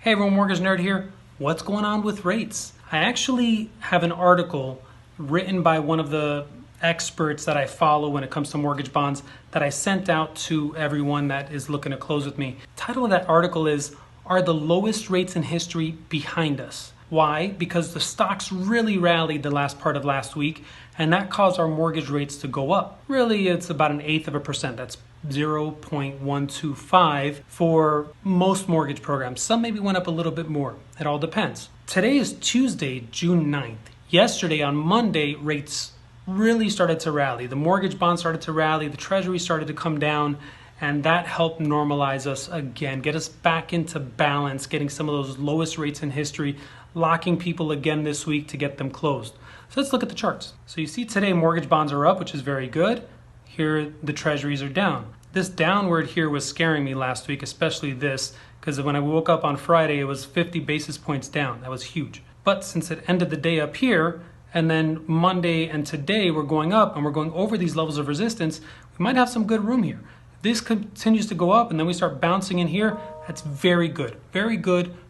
Hey everyone, Mortgage Nerd here. What's going on with rates? I actually have an article written by one of the experts that I follow when it comes to mortgage bonds that I sent out to everyone that is looking to close with me. The title of that article is, Are the Lowest Rates in History Behind Us? Why? Because the stocks really rallied the last part of last week, and that caused our mortgage rates to go up. Really, it's about 1/8%. That's 0.125 for most mortgage programs. Some maybe went up a little bit more. It all depends. Today is Tuesday, June 9th. Yesterday on Monday, rates really started to rally. The mortgage bonds started to rally, the treasury started to come down, and that helped normalize us again, get us back into balance, getting some of those lowest rates in history, locking people again this week to get them closed. So let's look at the charts. So you see today mortgage bonds are up, which is very good. Here the treasuries are down. This downward here was scaring me last week, especially this, because when I woke up on Friday, it was 50 basis points down. That was huge. But since it ended the day up here, and then Monday and today we're going up and we're going over these levels of resistance, we might have some good room here. If this continues to go up and then we start bouncing in here, that's very good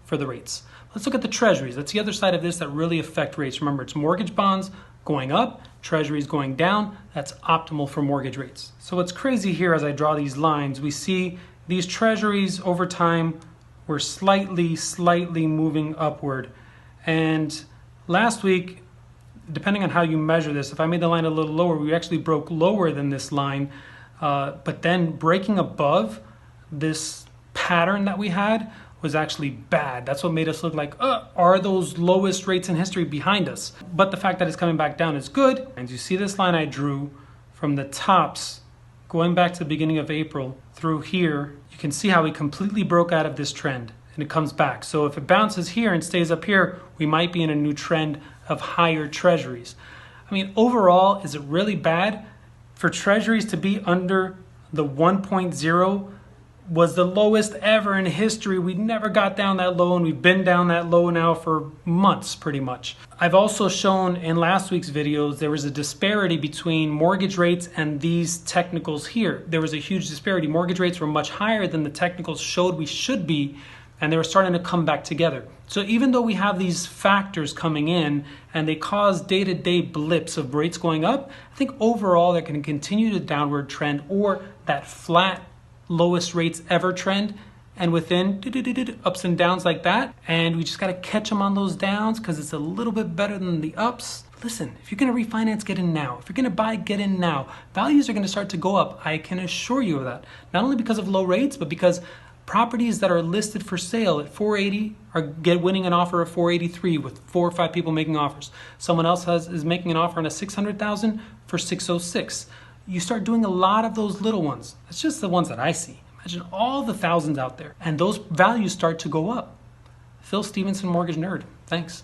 for the rates. Let's look at the treasuries. That's the other side of this that really affect rates. Remember, it's mortgage bonds going up, treasuries going down. That's optimal for mortgage rates. So what's crazy here as I draw these lines, we see these treasuries over time were slightly moving upward. And last week, depending on how you measure this, if I made the line a little lower, we actually broke lower than this line. But then breaking above this pattern that we had was actually bad. That's what made us look like, are those lowest rates in history behind us? But the fact that it's coming back down is good. And you see this line I drew from the tops going back to the beginning of April through here, you can see how we completely broke out of this trend and it comes back. So if it bounces here and stays up here, we might be in a new trend of higher treasuries. I mean, overall, is it really bad for treasuries to be under the 1.0? Was the lowest ever in history. We never got down that low, and we've been down that low now for months pretty much. I've also shown in last week's videos there was a disparity between mortgage rates and these technicals here. There was a huge disparity. Mortgage rates were much higher than the technicals showed we should be, and they were starting to come back together. So even though we have these factors coming in and they cause day-to-day blips of rates going up, I think overall they're going to continue the downward trend or that flat lowest rates ever trend, and within ups and downs like that, and we just got to catch them on those downs because it's a little bit better than the ups. Listen, if you're going to refinance, get in now. If you're going to buy, get in now. Values are going to start to go up. I can assure you of that. Not only because of low rates, but because properties that are listed for sale at 480 are winning an offer of 483 with 4 or 5 people making offers. Someone else is making an offer on a 600,000 for 606. You start doing a lot of those little ones. It's just the ones that I see. Imagine all the thousands out there. And those values start to go up. Phil Stevenson, Mortgage Nerd. Thanks.